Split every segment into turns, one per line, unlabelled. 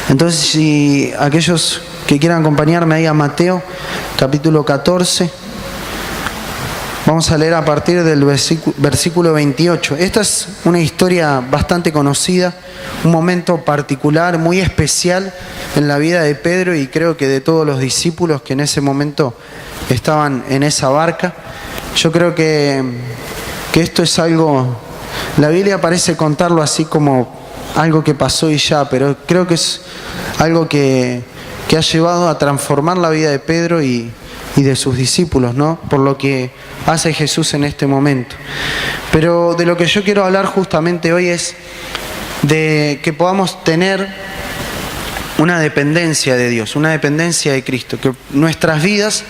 Entonces, si aquellos que quieran acompañarme ahí a Mateo, capítulo 14, vamos a leer a partir del versículo 28. Esta es una historia bastante conocida, un momento particular, muy especial en la vida de Pedro y creo que de todos los discípulos que en ese momento estaban en esa barca. Yo creo que esto es algo, la Biblia parece contarlo así como algo que pasó y ya, pero creo que es algo que ha llevado a transformar la vida de Pedro y de sus discípulos, ¿no? Por lo que hace Jesús en este momento. Pero de lo que yo quiero hablar justamente hoy es de que podamos tener una dependencia de Dios, una dependencia de Cristo, que nuestras vidas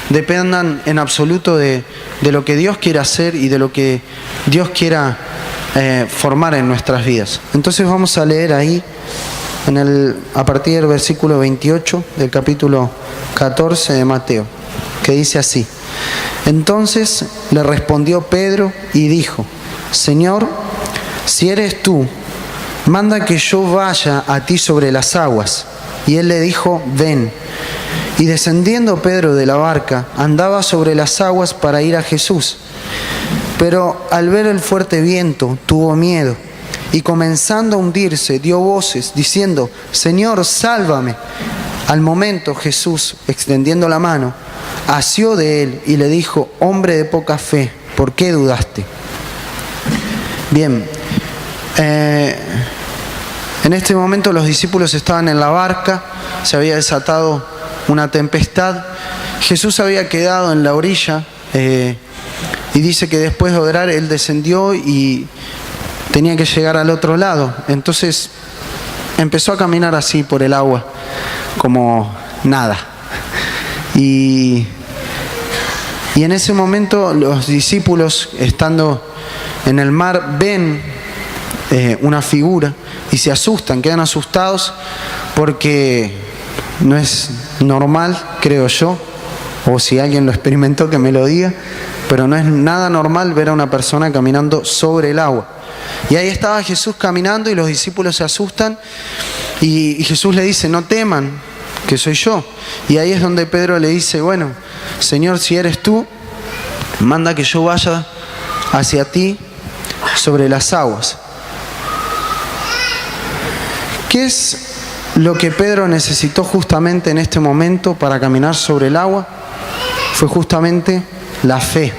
dependan en absoluto de lo que Dios quiera hacer y de lo que Dios quiera formar en nuestras vidas. Entonces vamos a leer ahí a partir del versículo 28 del capítulo 14 de Mateo, que dice así: Entonces le respondió Pedro y dijo: Señor, si eres tú, manda que yo vaya a ti sobre las aguas. Y él le dijo: Ven. Y descendiendo Pedro de la barca, andaba sobre las aguas para ir a Jesús. Pero al ver el fuerte viento, tuvo miedo, y comenzando a hundirse, dio voces, diciendo: Señor, sálvame. Al momento Jesús, extendiendo la mano, asió de él y le dijo: Hombre de poca fe, ¿por qué dudaste? Bien, en este momento los discípulos estaban en la barca, se había desatado una tempestad, Jesús había quedado en la orilla y dice que después de orar él descendió y tenía que llegar al otro lado. Entonces empezó a caminar así por el agua, como nada. Y en ese momento los discípulos, estando en el mar, ven una figura y se asustan, quedan asustados porque no es normal, creo yo, o si alguien lo experimentó que me lo diga, pero no es nada normal ver a una persona caminando sobre el agua. Y ahí estaba Jesús caminando y los discípulos se asustan y Jesús le dice: no teman, que soy yo. Y ahí es donde Pedro le dice: bueno, Señor, si eres tú, manda que yo vaya hacia ti sobre las aguas. ¿Qué es lo que Pedro necesitó justamente en este momento para caminar sobre el agua? Fue justamente la fe.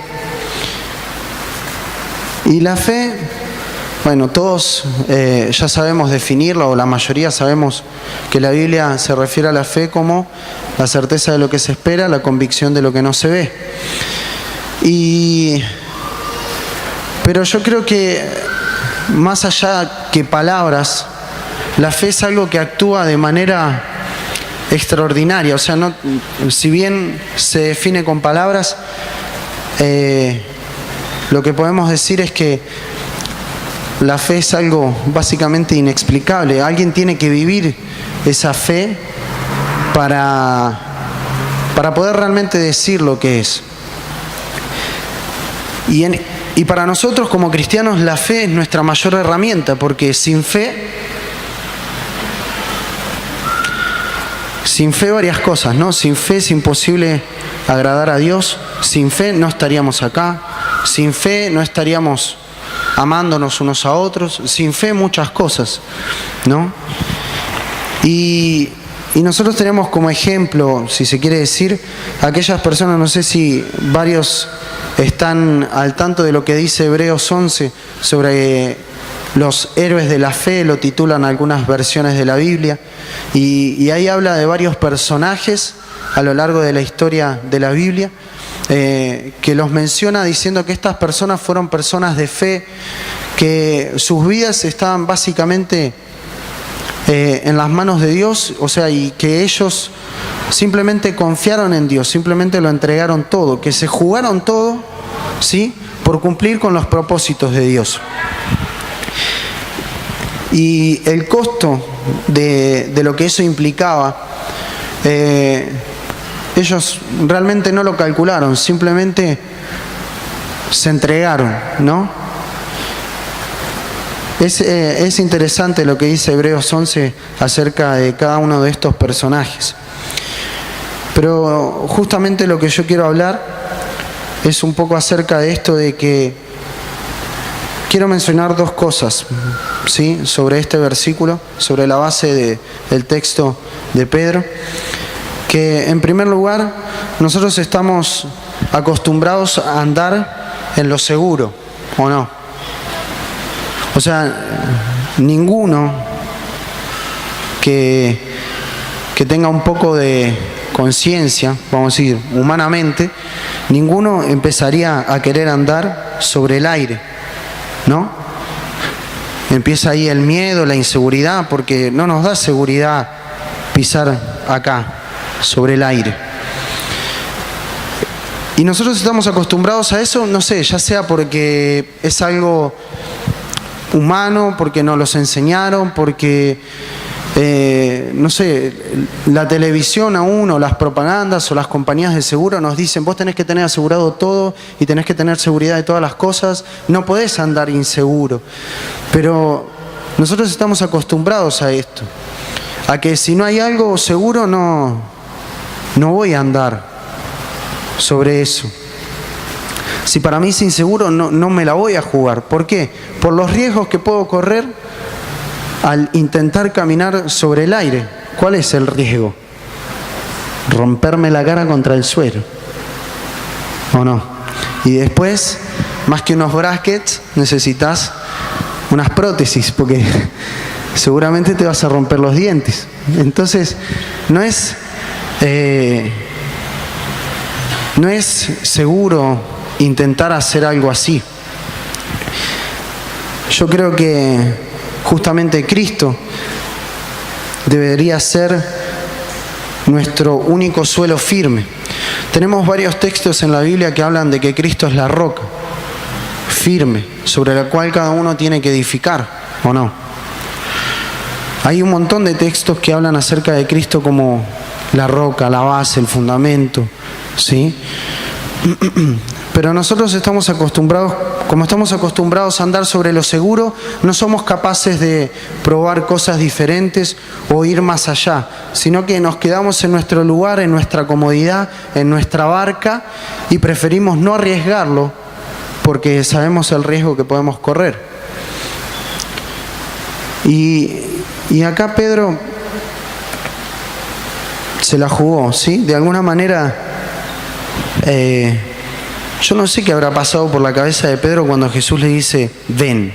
Y la fe, bueno, todos ya sabemos definirla, o la mayoría sabemos que la Biblia se refiere a la fe como la certeza de lo que se espera, la convicción de lo que no se ve. Pero yo creo que más allá que palabras, la fe es algo que actúa de manera extraordinaria. O sea, no, si bien se define con palabras, lo que podemos decir es que la fe es algo básicamente inexplicable. Alguien tiene que vivir esa fe para poder realmente decir lo que es. Y para nosotros como cristianos la fe es nuestra mayor herramienta, porque sin fe varias cosas, ¿no? Sin fe es imposible agradar a Dios, sin fe no estaríamos acá, sin fe no estaríamos amándonos unos a otros, sin fe muchas cosas, ¿no? Y nosotros tenemos como ejemplo, si se quiere decir, aquellas personas, no sé si varios están al tanto de lo que dice Hebreos 11 sobre los héroes de la fe, lo titulan algunas versiones de la Biblia, y ahí habla de varios personajes a lo largo de la historia de la Biblia, que los menciona diciendo que estas personas fueron personas de fe, que sus vidas estaban básicamente en las manos de Dios, o sea, y que ellos simplemente confiaron en Dios, simplemente lo entregaron todo, que se jugaron todo, ¿sí?, por cumplir con los propósitos de Dios. Y el costo de lo que eso implicaba, ellos realmente no lo calcularon, simplemente se entregaron, ¿no? Es interesante lo que dice Hebreos 11 acerca de cada uno de estos personajes. Pero justamente lo que yo quiero hablar es un poco acerca de esto de que quiero mencionar dos cosas, ¿sí?, sobre este versículo, sobre la base del texto de Pedro. Que en primer lugar, nosotros estamos acostumbrados a andar en lo seguro, ¿o no? O sea, ninguno que tenga un poco de conciencia, vamos a decir, humanamente, ninguno empezaría a querer andar sobre el aire, ¿no? Empieza ahí el miedo, la inseguridad, porque no nos da seguridad pisar acá, sobre el aire. Y nosotros estamos acostumbrados a eso, no sé, ya sea porque es algo humano, porque nos los enseñaron, porque, no sé, la televisión aún, o las propagandas, o las compañías de seguro nos dicen, vos tenés que tener asegurado todo, y tenés que tener seguridad de todas las cosas, no podés andar inseguro. Pero nosotros estamos acostumbrados a esto, a que si no hay algo seguro, no voy a andar sobre eso. Si para mí es inseguro, no me la voy a jugar. ¿Por qué? Por los riesgos que puedo correr al intentar caminar sobre el aire. ¿Cuál es el riesgo? Romperme la cara contra el suelo, ¿o no? Y después, más que unos brackets, necesitas unas prótesis, porque seguramente te vas a romper los dientes. Entonces, no es seguro intentar hacer algo así. Yo creo que justamente Cristo debería ser nuestro único suelo firme. Tenemos varios textos en la Biblia que hablan de que Cristo es la roca firme, sobre la cual cada uno tiene que edificar, ¿o no? Hay un montón de textos que hablan acerca de Cristo como la roca, la base, el fundamento, ¿sí? Pero nosotros estamos acostumbrados, como estamos acostumbrados a andar sobre lo seguro, no somos capaces de probar cosas diferentes o ir más allá, sino que nos quedamos en nuestro lugar, en nuestra comodidad, en nuestra barca, y preferimos no arriesgarlo porque sabemos el riesgo que podemos correr. Y acá Pedro se la jugó, ¿sí? De alguna manera, yo no sé qué habrá pasado por la cabeza de Pedro cuando Jesús le dice, ven.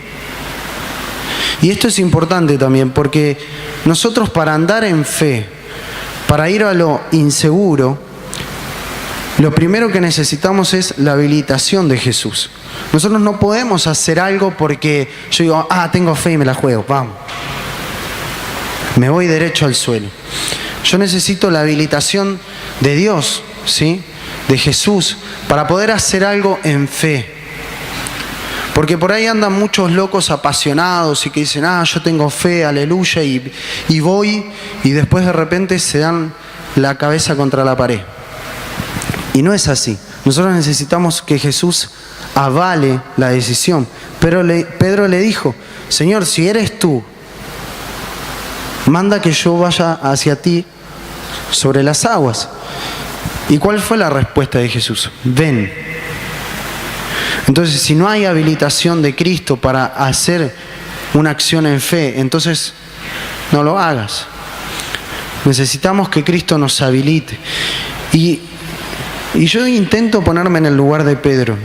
Y esto es importante también, porque nosotros, para andar en fe, para ir a lo inseguro, lo primero que necesitamos es la habilitación de Jesús. Nosotros no podemos hacer algo porque yo digo, tengo fe y me la juego, vamos. Me voy derecho al suelo. Yo necesito la habilitación de Dios, ¿sí?, de Jesús, para poder hacer algo en fe. Porque por ahí andan muchos locos apasionados y que dicen, yo tengo fe, aleluya, y voy, y después de repente se dan la cabeza contra la pared. Y no es así. Nosotros necesitamos que Jesús avale la decisión. Pero Pedro le dijo, Señor, si eres tú, manda que yo vaya hacia ti sobre las aguas. ¿Y cuál fue la respuesta de Jesús? Ven. Entonces, si no hay habilitación de Cristo para hacer una acción en fe, entonces no lo hagas. Necesitamos que Cristo nos habilite. Y yo intento ponerme en el lugar de Pedro,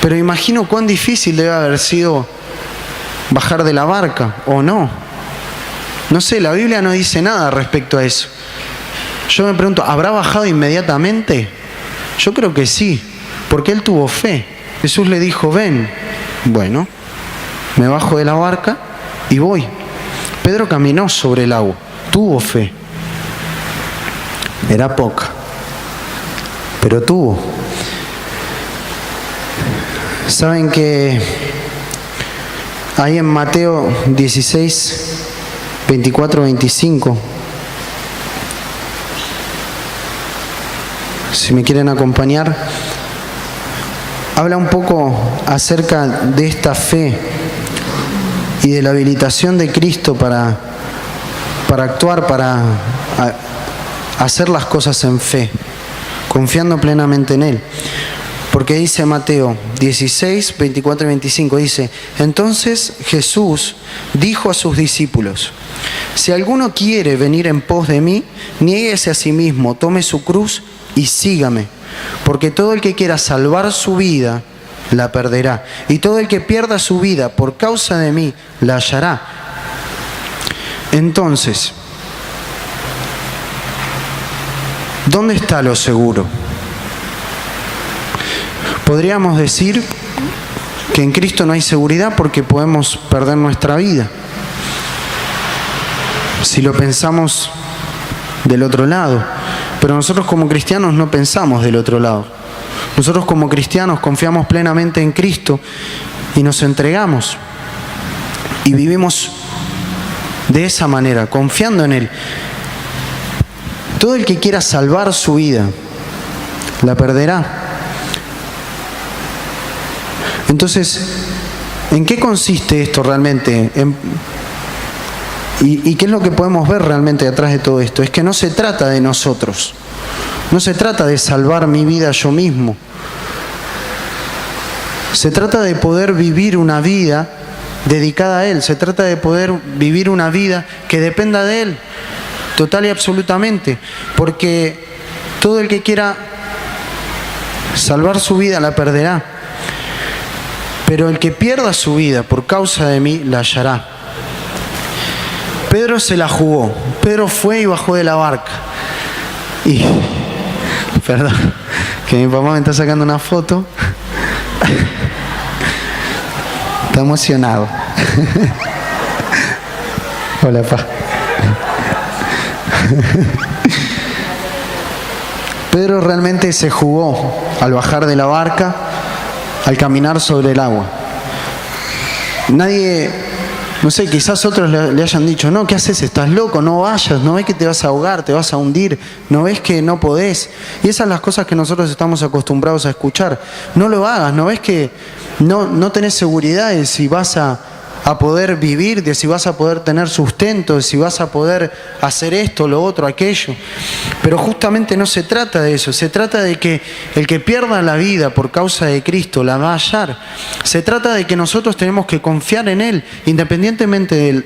pero imagino cuán difícil debe haber sido bajar de la barca, ¿o no? No sé, la Biblia no dice nada respecto a eso. Yo me pregunto, ¿habrá bajado inmediatamente? Yo creo que sí, porque él tuvo fe. Jesús le dijo, ven. Bueno, me bajo de la barca y voy. Pedro caminó sobre el agua, tuvo fe. Era poca, pero tuvo. Saben que ahí en Mateo 16, 24, 25, si me quieren acompañar, habla un poco acerca de esta fe y de la habilitación de Cristo para actuar, para hacer las cosas en fe, confiando plenamente en Él. Porque dice Mateo 16, 24 y 25, dice: entonces Jesús dijo a sus discípulos: si alguno quiere venir en pos de mí, niéguese a sí mismo, tome su cruz y sígame. Porque todo el que quiera salvar su vida, la perderá. Y todo el que pierda su vida por causa de mí, la hallará. Entonces, ¿dónde está lo seguro? Podríamos decir que en Cristo no hay seguridad porque podemos perder nuestra vida. Si lo pensamos del otro lado. Pero nosotros como cristianos no pensamos del otro lado. Nosotros como cristianos confiamos plenamente en Cristo y nos entregamos. Y vivimos de esa manera, confiando en Él. Todo el que quiera salvar su vida, la perderá. Entonces, ¿en qué consiste esto realmente? ¿Y qué es lo que podemos ver realmente detrás de todo esto? Es que no se trata de nosotros. No se trata de salvar mi vida yo mismo. Se trata de poder vivir una vida dedicada a Él. Se trata de poder vivir una vida que dependa de Él, total y absolutamente. Porque todo el que quiera salvar su vida la perderá. Pero el que pierda su vida por causa de mí, la hallará. Pedro se la jugó. Pedro fue y bajó de la barca. Y, perdón, que mi papá me está sacando una foto. Está emocionado. Hola, pa. Pedro realmente se jugó al bajar de la barca, al caminar sobre el agua. Nadie, no sé, quizás otros le hayan dicho: no, ¿qué haces? Estás loco, no vayas, no ves que te vas a ahogar, te vas a hundir, no ves que no podés. Y esas son las cosas que nosotros estamos acostumbrados a escuchar. No lo hagas, no ves que no tenés seguridad de si vas a poder vivir, de si vas a poder tener sustento, de si vas a poder hacer esto, lo otro, aquello. Pero justamente no se trata de eso, se trata de que el que pierda la vida por causa de Cristo la va a hallar. Se trata de que nosotros tenemos que confiar en Él, independientemente de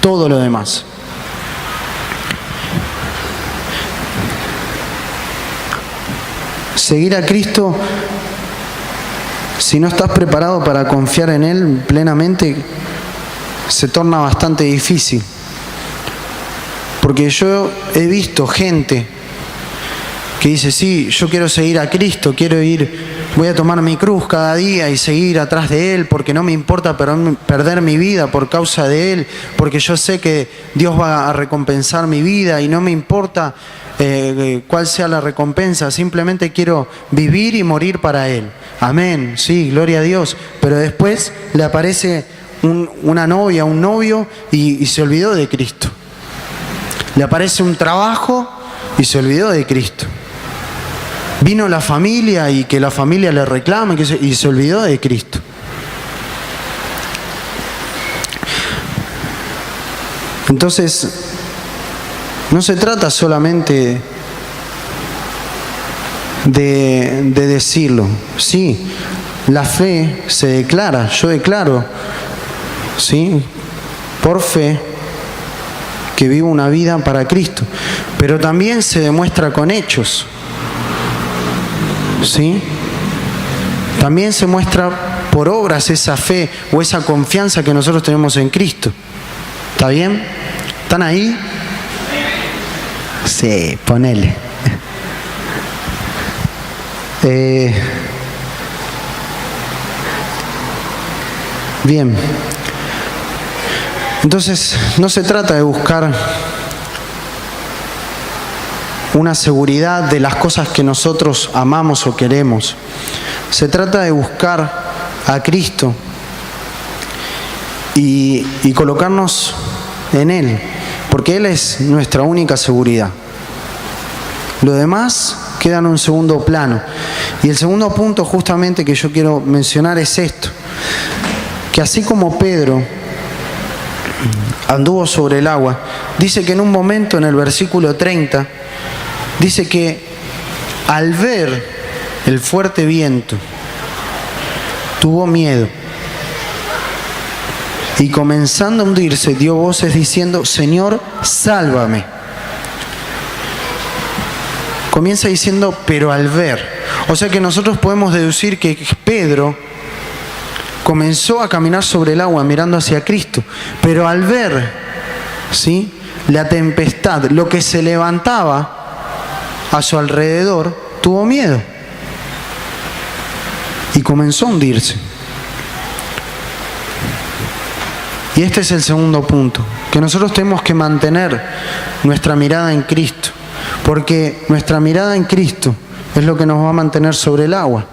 todo lo demás. Seguir a Cristo, si no estás preparado para confiar en Él plenamente, se torna bastante difícil. Porque yo he visto gente que dice: sí, yo quiero seguir a Cristo, voy a tomar mi cruz cada día y seguir atrás de Él, porque no me importa perder mi vida por causa de Él, porque yo sé que Dios va a recompensar mi vida y no me importa cuál sea la recompensa, simplemente quiero vivir y morir para Él. Amén, sí, gloria a Dios. Pero después le aparece una novia, un novio y se olvidó de Cristo. Le aparece un trabajo y se olvidó de Cristo. Vino la familia y que la familia le reclama y se olvidó de Cristo. Entonces, no se trata solamente de decirlo. Sí, la fe se declara. Yo declaro, sí, por fe, que vivo una vida para Cristo. Pero también se demuestra con hechos. ¿Sí? También se muestra por obras esa fe o esa confianza que nosotros tenemos en Cristo. ¿Está bien? ¿Están ahí? Sí, ponele. Bien. Entonces, no se trata de buscar una seguridad de las cosas que nosotros amamos o queremos. Se trata de buscar a Cristo y colocarnos en Él, porque Él es nuestra única seguridad. Lo demás queda en un segundo plano. Y el segundo punto justamente que yo quiero mencionar es esto: que así como Pedro anduvo sobre el agua. Dice que en un momento, en el versículo 30, dice que al ver el fuerte viento, tuvo miedo. Y comenzando a hundirse, dio voces diciendo: Señor, sálvame. Comienza diciendo, pero al ver. O sea que nosotros podemos deducir que Pedro comenzó a caminar sobre el agua mirando hacia Cristo, pero al ver, ¿sí?, la tempestad, lo que se levantaba a su alrededor, tuvo miedo y comenzó a hundirse. Y este es el segundo punto, que nosotros tenemos que mantener nuestra mirada en Cristo, porque nuestra mirada en Cristo es lo que nos va a mantener sobre el agua.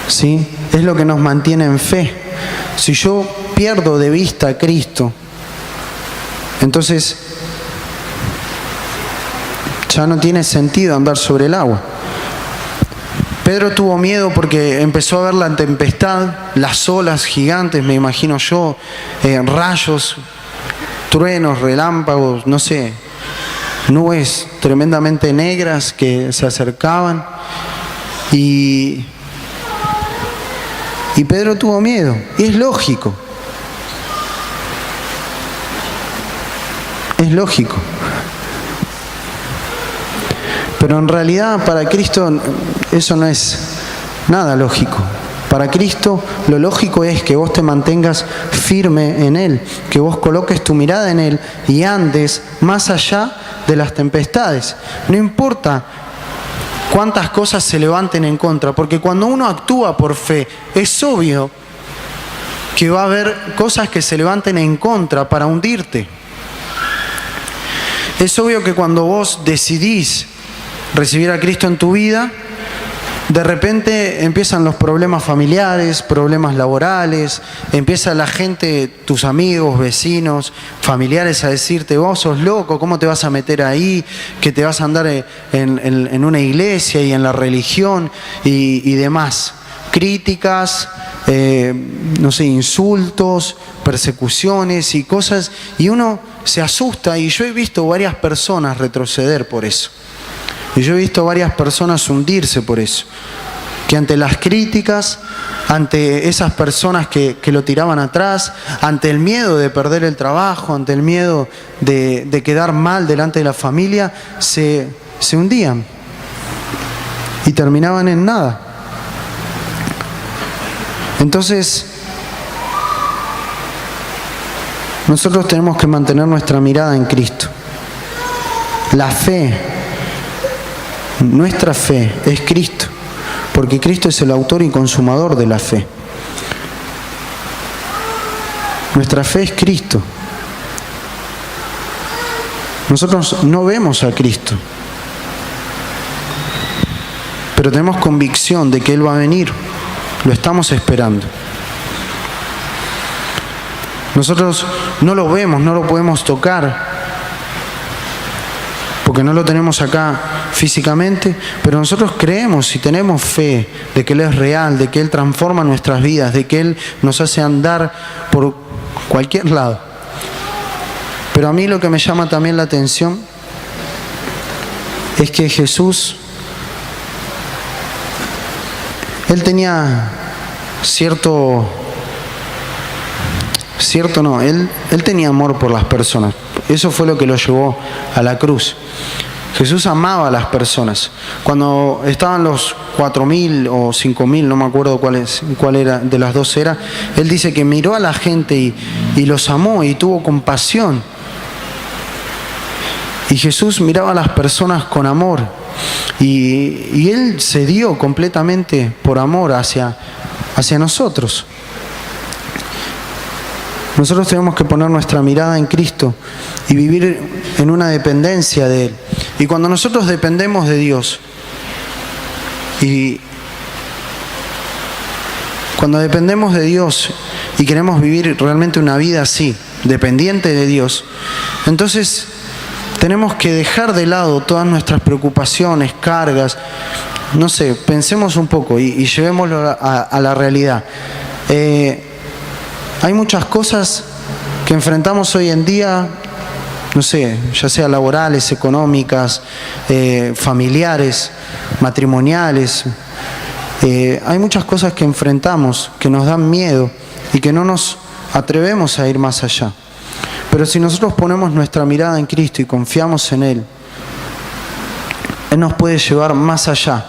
¿Sí? Es lo que nos mantiene en fe. Si yo pierdo de vista a Cristo, entonces ya no tiene sentido andar sobre el agua. Pedro tuvo miedo porque empezó a ver la tempestad, las olas gigantes, me imagino yo, rayos, truenos, relámpagos, no sé, nubes tremendamente negras que se acercaban, y Pedro tuvo miedo, y es lógico. Es lógico. Pero en realidad para Cristo eso no es nada lógico. Para Cristo lo lógico es que vos te mantengas firme en Él, que vos coloques tu mirada en Él y andes más allá de las tempestades. No importa cuántas cosas se levanten en contra, porque cuando uno actúa por fe, es obvio que va a haber cosas que se levanten en contra para hundirte. Es obvio que cuando vos decidís recibir a Cristo en tu vida, de repente empiezan los problemas familiares, problemas laborales, empieza la gente, tus amigos, vecinos, familiares a decirte: vos sos loco, ¿cómo te vas a meter ahí? Que te vas a andar en una iglesia y en la religión y demás. Críticas, no sé, insultos, persecuciones y cosas, y uno se asusta, y yo he visto varias personas retroceder por eso. Y yo he visto varias personas hundirse por eso. Que ante las críticas, ante esas personas que lo tiraban atrás, ante el miedo de perder el trabajo, ante el miedo de quedar mal delante de la familia, se hundían y terminaban en nada. Entonces, nosotros tenemos que mantener nuestra mirada en Cristo. La fe, nuestra fe es Cristo, porque Cristo es el autor y consumador de la fe. Nuestra fe es Cristo. Nosotros no vemos a Cristo, pero tenemos convicción de que Él va a venir. Lo estamos esperando. Nosotros no lo vemos, no lo podemos tocar, porque no lo tenemos acá físicamente, pero nosotros creemos y tenemos fe de que Él es real, de que Él transforma nuestras vidas, de que Él nos hace andar por cualquier lado. Pero a mí lo que me llama también la atención es que Jesús, Él tenía Él tenía amor por las personas. Eso fue lo que lo llevó a la cruz. Jesús amaba a las personas. Cuando estaban los 4.000 o 5.000, no me acuerdo cuál era de las dos era, Él dice que miró a la gente y los amó y tuvo compasión. Y Jesús miraba a las personas con amor. Y Él se dio completamente por amor hacia nosotros. Nosotros tenemos que poner nuestra mirada en Cristo y vivir en una dependencia de Él. Y cuando nosotros dependemos de Dios, y cuando dependemos de Dios y queremos vivir realmente una vida así, dependiente de Dios, entonces tenemos que dejar de lado todas nuestras preocupaciones, cargas. No sé, pensemos un poco y llevémoslo a la realidad. Hay muchas cosas que enfrentamos hoy en día, no sé, ya sea laborales, económicas, familiares, matrimoniales. Hay muchas cosas que enfrentamos que nos dan miedo y que no nos atrevemos a ir más allá. Pero si nosotros ponemos nuestra mirada en Cristo y confiamos en Él, Él nos puede llevar más allá.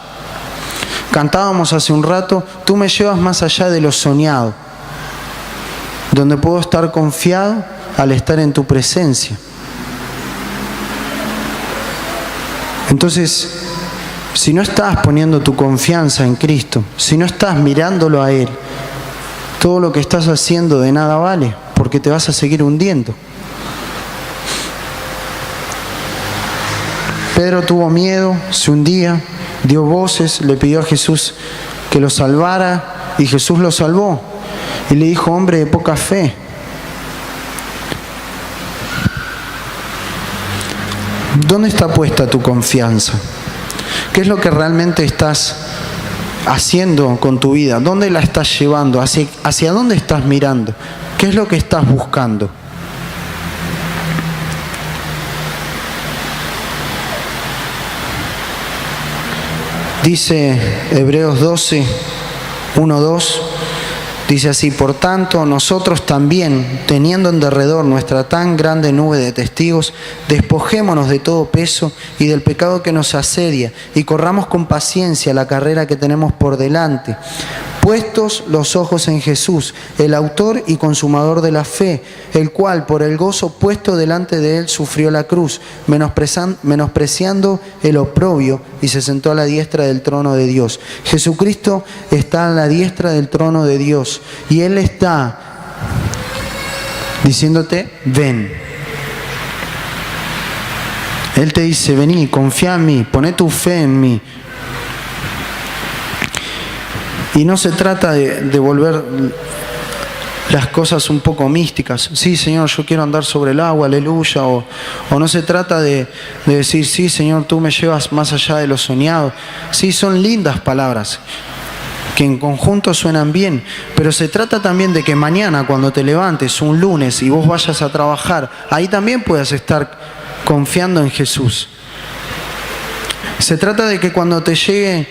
Cantábamos hace un rato, tú me llevas más allá de lo soñado, donde puedo estar confiado al estar en tu presencia. Entonces, si no estás poniendo tu confianza en Cristo, si no estás mirándolo a Él, todo lo que estás haciendo de nada vale, porque te vas a seguir hundiendo. Pedro tuvo miedo, se hundía, dio voces, le pidió a Jesús que lo salvara y Jesús lo salvó. Y le dijo, hombre de poca fe. ¿Dónde está puesta tu confianza? ¿Qué es lo que realmente estás haciendo con tu vida? ¿Dónde la estás llevando? ¿Hacia dónde estás mirando? ¿Qué es lo que estás buscando? Dice Hebreos 12, 1, 2, dice así: por tanto, nosotros también, teniendo en derredor nuestra tan grande nube de testigos, despojémonos de todo peso y del pecado que nos asedia, y corramos con paciencia la carrera que tenemos por delante, puestos los ojos en Jesús, el autor y consumador de la fe, el cual por el gozo puesto delante de él sufrió la cruz, menospreciando el oprobio, y se sentó a la diestra del trono de Dios. Jesucristo está a la diestra del trono de Dios y Él está diciéndote, ven. Él te dice, vení, confía en mí, poné tu fe en mí. Y no se trata de volver las cosas un poco místicas. Sí, Señor, yo quiero andar sobre el agua, aleluya. O no se trata de decir, sí, Señor, tú me llevas más allá de lo soñado. Sí, son lindas palabras que en conjunto suenan bien, pero se trata también de que mañana, cuando te levantes un lunes y vos vayas a trabajar, ahí también puedas estar confiando en Jesús. Se trata de que cuando te lleguen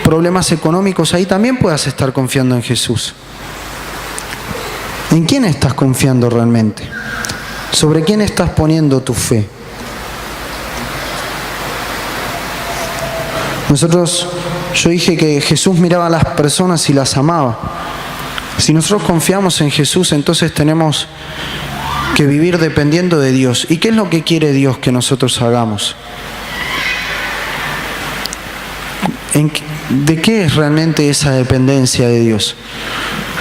problemas económicos, ahí también puedas estar confiando en Jesús. ¿En quién estás confiando realmente? ¿Sobre quién estás poniendo tu fe? Yo dije que Jesús miraba a las personas y las amaba. Si nosotros confiamos en Jesús, entonces tenemos que vivir dependiendo de Dios. ¿Y qué es lo que quiere Dios que nosotros hagamos? ¿De qué es realmente esa dependencia de Dios?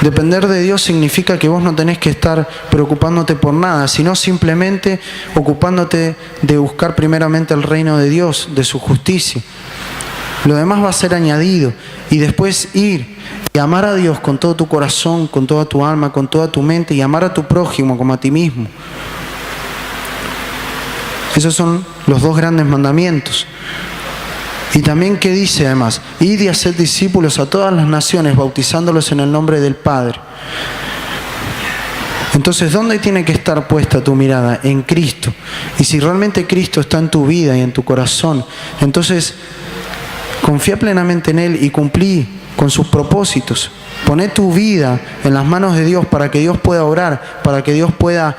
Depender de Dios significa que vos no tenés que estar preocupándote por nada, sino simplemente ocupándote de buscar primeramente el reino de Dios, de su justicia. Lo demás va a ser añadido. Y después ir y amar a Dios con todo tu corazón, con toda tu alma, con toda tu mente, y amar a tu prójimo como a ti mismo. Esos son los dos grandes mandamientos. Y también, ¿qué dice además? Id y haced discípulos a todas las naciones, bautizándolos en el nombre del Padre. Entonces, ¿dónde tiene que estar puesta tu mirada? En Cristo. Y si realmente Cristo está en tu vida y en tu corazón, entonces confía plenamente en Él y cumplí con sus propósitos. Poné tu vida en las manos de Dios para que Dios pueda obrar, para que Dios pueda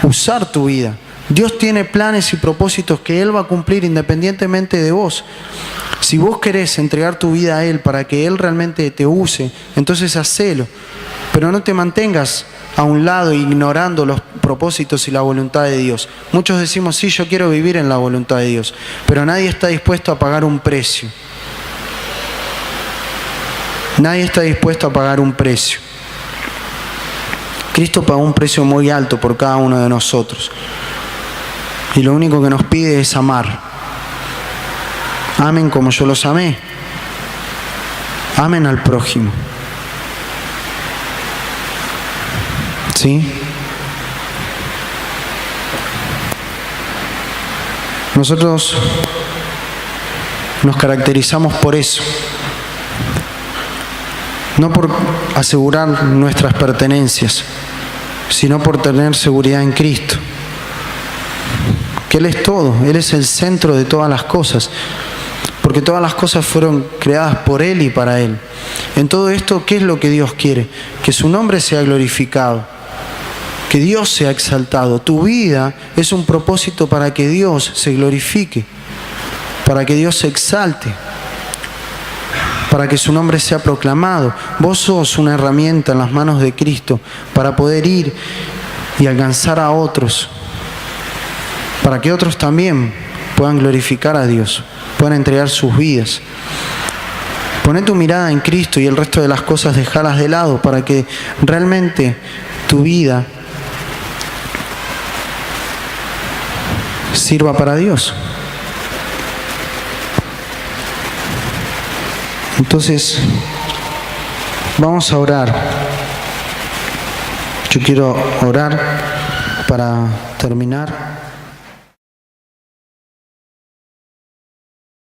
usar tu vida. Dios tiene planes y propósitos que Él va a cumplir independientemente de vos. Si vos querés entregar tu vida a Él para que Él realmente te use, entonces hacelo. Pero no te mantengas a un lado ignorando los propósitos y la voluntad de Dios. Muchos decimos, sí, yo quiero vivir en la voluntad de Dios, pero nadie está dispuesto a pagar un precio. Nadie está dispuesto a pagar un precio. Cristo pagó un precio muy alto por cada uno de nosotros. Y lo único que nos pide es amar. Amen como yo los amé. Amen al prójimo. ¿Sí? Nosotros nos caracterizamos por eso. no por asegurar nuestras pertenencias, sino por tener seguridad en Cristo. Que Él es todo, Él es el centro de todas las cosas, porque todas las cosas fueron creadas por Él y para Él. En todo esto, ¿qué es lo que Dios quiere? Que su nombre sea glorificado, que Dios sea exaltado. Tu vida es un propósito para que Dios se glorifique, para que Dios se exalte, para que su nombre sea proclamado. Vos sos una herramienta en las manos de Cristo para poder ir y alcanzar a otros, para que otros también puedan glorificar a Dios, puedan entregar sus vidas. Poné tu mirada en Cristo y el resto de las cosas dejalas de lado para que realmente tu vida sirva para Dios. Entonces, vamos a orar. Yo quiero orar para terminar.